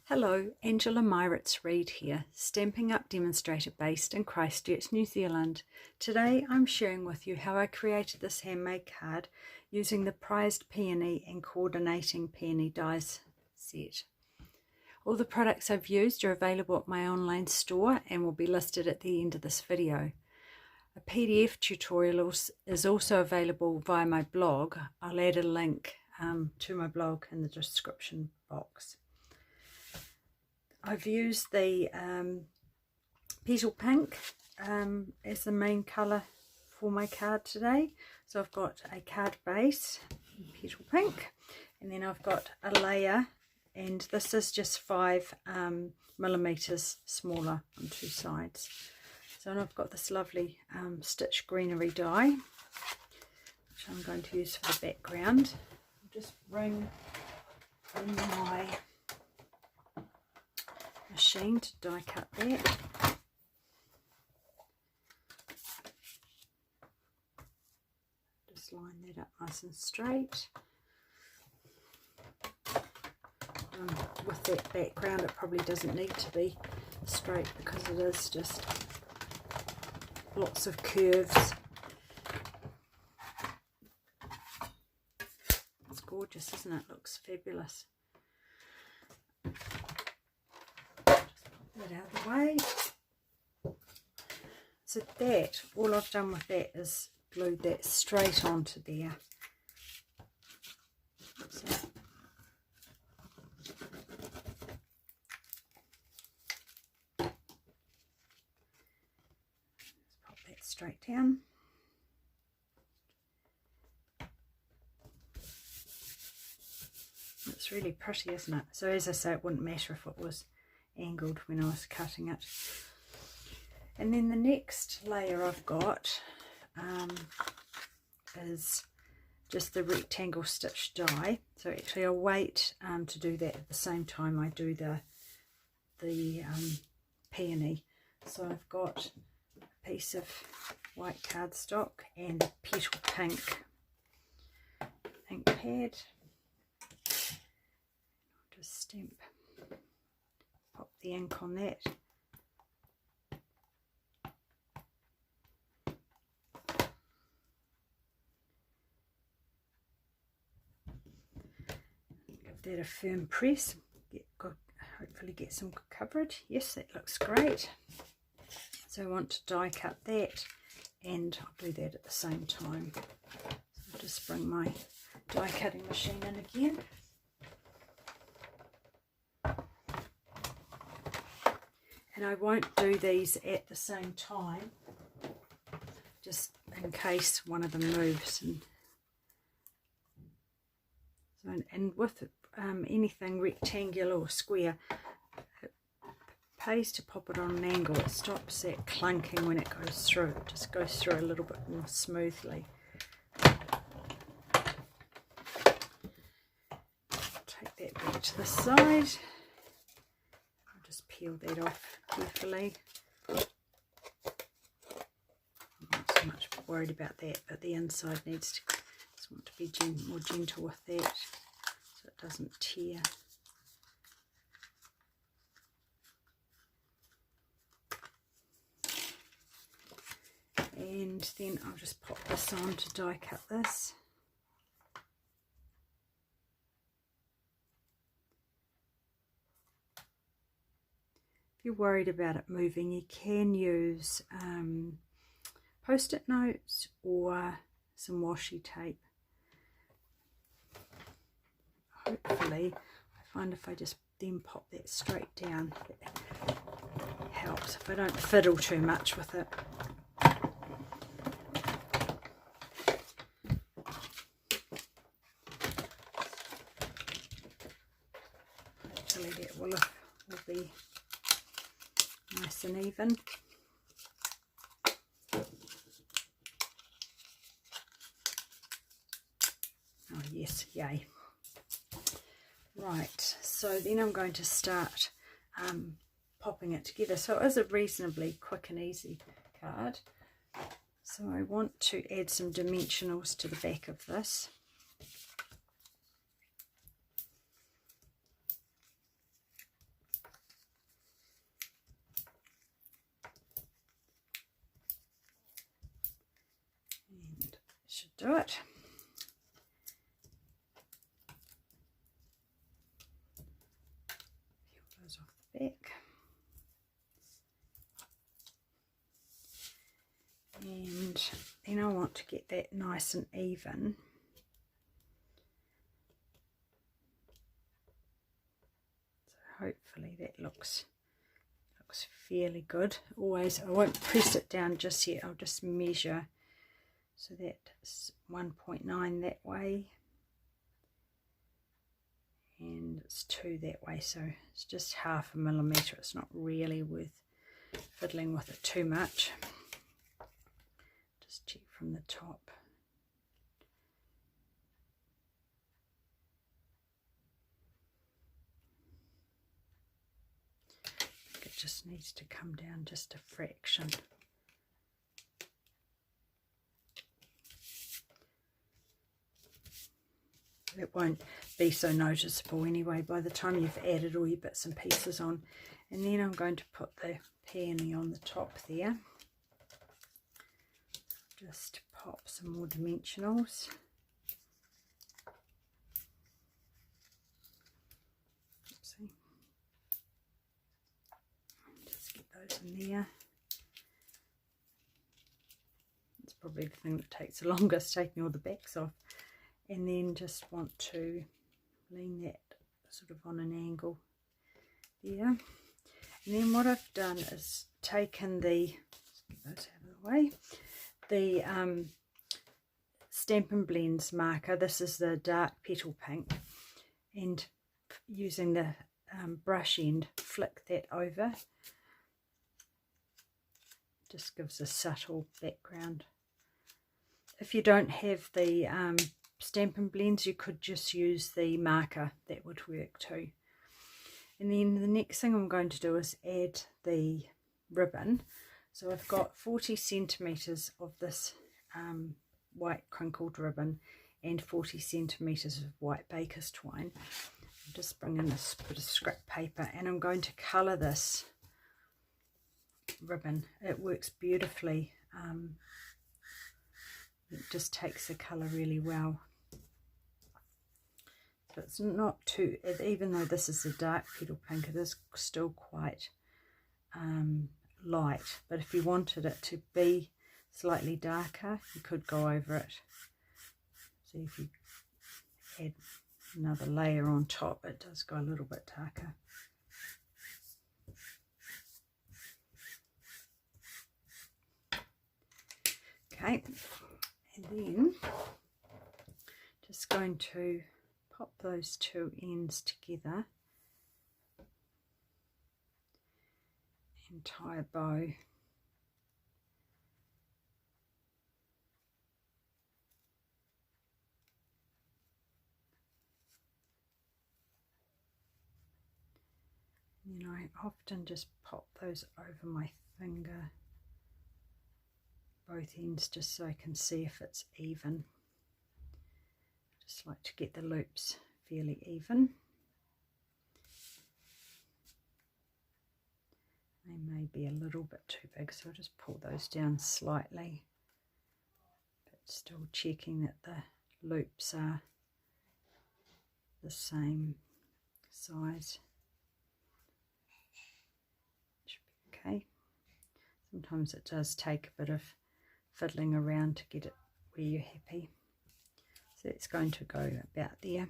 Hello, Angela Meiritz-Reid here, Stampin' Up demonstrator based in Christchurch, New Zealand. Today I'm sharing with you how I created this handmade card using the Prized Peony and Co-ordinating Peony Dies set. All the products I've used are available at my online store and will be listed at the end of this video. A PDF tutorial is also available via my blog. I'll add a link to my blog in the description box. I've used the Petal pink as the main colour for my card today. So I've got a card base, Petal pink, and then I've got a layer, and this is just 5 millimeters smaller on two sides. So I've got this lovely stitch Greenery Die, which I'm going to use for the background. I'll just bring in my machine to die cut that. Just line that up nice and straight. With that background, it probably doesn't need to be straight because it is just lots of curves. It's gorgeous, isn't it? Looks fabulous. That out of the way. So that, all I've done with that is glued that straight onto there. So let's pop that straight down. It's really pretty, isn't it? So as I say, it wouldn't matter if it was angled when I was cutting it. And then the next layer I've got is just the rectangle stitch die. So actually I'll wait to do that at the same time I do the peony. So I've got a piece of white cardstock and a Petal pink ink pad. I'll just stamp, pop the ink on that. Give that a firm press. Hopefully get some good coverage. Yes, that looks great. So I want to die cut that, and I'll do that at the same time. So I'll just bring my die cutting machine in again. And I won't do these at the same time, just in case one of them moves. And with anything rectangular or square, it pays to pop it on an angle. It stops that clunking when it goes through. It just goes through a little bit more smoothly. Take that back to the side. Just peel that off carefully. I'm not so much worried about that, but the inside needs to, just want to be more gentle with that so it doesn't tear. And then I'll just pop this on to die cut this. You're worried about it moving, you can use post-it notes or some washi tape. Hopefully I find if I just then pop that straight down, it helps if I don't fiddle too much with it. Hopefully that will be nice and even. Oh yes, yay. Right, so then I'm going to start popping it together. So it is a reasonably quick and easy card. So I want to add some dimensionals to the back of this. do it. Peel those off the back. And then I want to get that nice and even. So hopefully that looks fairly good. Always, I won't press it down just yet. I'll just measure. So that's 1.9 that way, and it's 2 that way, so it's just 0.5 millimetre. It's not really worth fiddling with it too much. Just check from the top. I think it just needs to come down just a fraction. It won't be so noticeable anyway by the time you've added all your bits and pieces on. And then I'm going to put the peony on the top there. Just pop some more dimensionals. Oopsie. Just get those in there. It's probably the thing that takes the longest, taking all the backs off. And then just want to lean that sort of on an angle there. And then what I've done is taken the, get those out of the way, the Stampin' Blends marker. This is the dark Petal pink, and using the brush end, flick that over. Just gives a subtle background. If you don't have the Stampin' Blends, you could just use the marker. That would work too. And then the next thing I'm going to do is add the ribbon. So I've got 40 centimeters of this white crinkled ribbon and 40 centimeters of white baker's twine. I'm just bringing this bit of scrap paper, and I'm going to color this ribbon. It works beautifully. It just takes the color really well. So it's not too, even though this is a dark petal pink, it is still quite light. But if you wanted it to be slightly darker, you could go over it. See, if you add another layer on top, it does go a little bit darker. Okay, and then just going to pop those two ends together and tie a bow. And I often just pop those over my finger, both ends, just so I can see if it's even. Just like to get the loops fairly even. They may be a little bit too big, so I'll just pull those down slightly, but still checking that the loops are the same size. Should be okay. Sometimes it does take a bit of fiddling around to get it where you're happy. So it's going to go about there.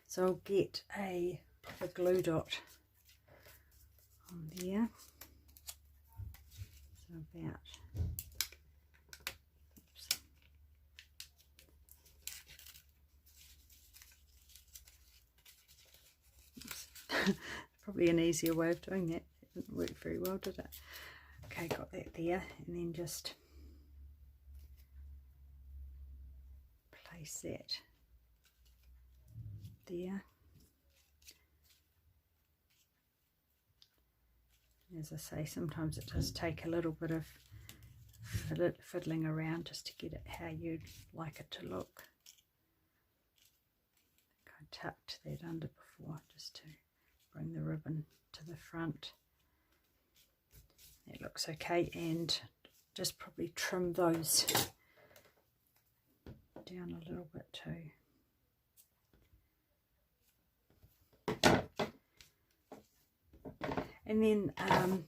So I'll get a glue dot on there. So about, probably an easier way of doing that. It didn't work very well, did it? Okay, got that there, and then just place that there. As I say, sometimes it does take a little bit of fiddling around just to get it how you'd like it to look. I tucked that under before just to bring the ribbon to the front. It looks okay, and just probably trim those down a little bit too. And then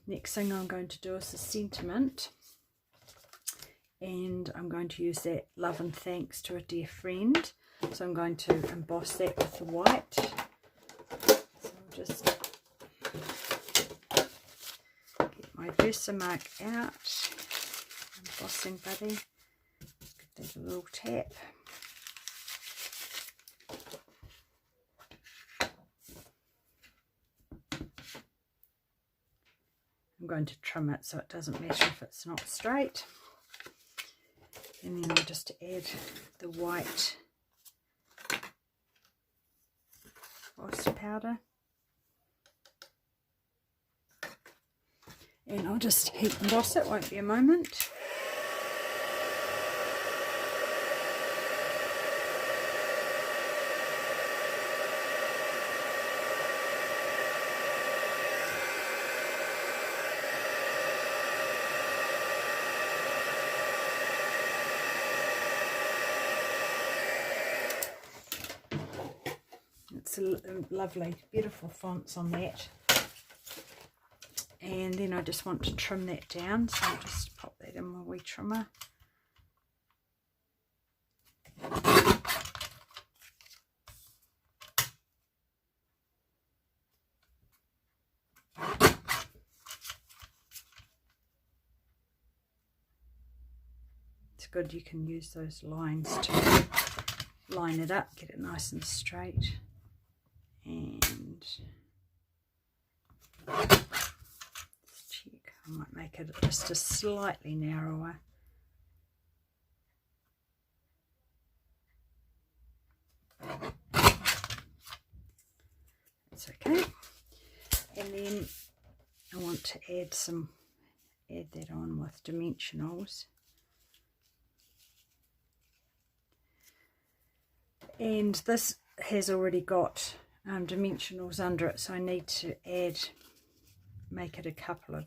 next thing I'm going to do is the sentiment, and I'm going to use that love and thanks to a dear friend. So I'm going to emboss that with the white. So I'll just get my Versamark out, embossing buddy, just give that a little tap. I'm going to trim it so it doesn't matter if it's not straight. And then I'll just add the white emboss powder. And I'll just heat emboss it, won't be a moment. It's a lovely, beautiful fonts on that. And then I just want to trim that down, so I'll just pop that in my wee trimmer. It's good you can use those lines to line it up, get it nice and straight. And let's check, I might make it just a slightly narrower. That's okay. And then I want to add that on with dimensionals. And this has already got dimensionals under it, so I need to make it a couple of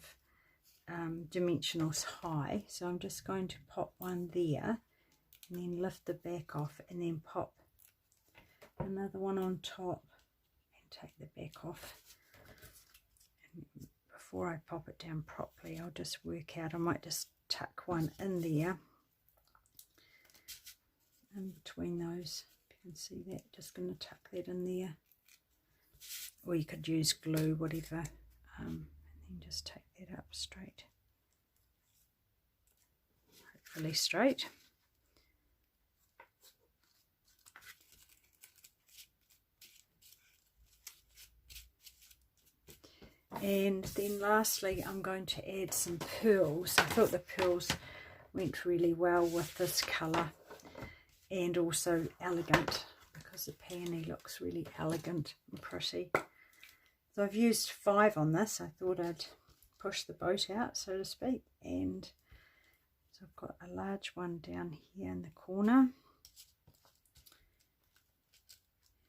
dimensionals high. So I'm just going to pop one there and then lift the back off, and then pop another one on top and take the back off. And before I pop it down properly, I'll just work out, I might just tuck one in there in between those. You can see that, just going to tuck that in there, or you could use glue, whatever, and then just take that up straight, hopefully straight. And then lastly, I'm going to add some pearls. I thought the pearls went really well with this colour, and also elegant, because the peony looks really elegant and pretty. So I've used 5 on this. I thought I'd push the boat out, so to speak. And so I've got a large one down here in the corner.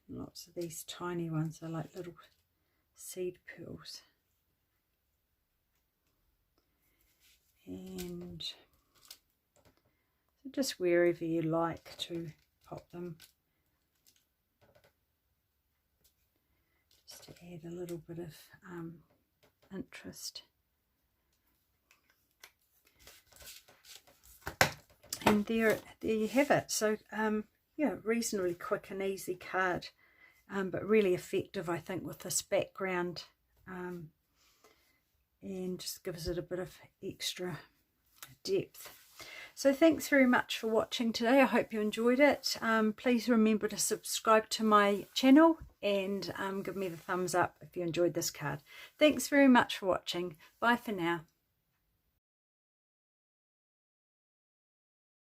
Lots of these tiny ones are like little seed pearls. And so just wherever you like to pop them, just to add a little bit of interest. And there you have it. So yeah, reasonably quick and easy card, but really effective, I think, with this background, and just gives it a bit of extra depth. So thanks very much for watching today. I hope you enjoyed it. Please remember to subscribe to my channel, and give me the thumbs up if you enjoyed this card. Thanks very much for watching. Bye for now.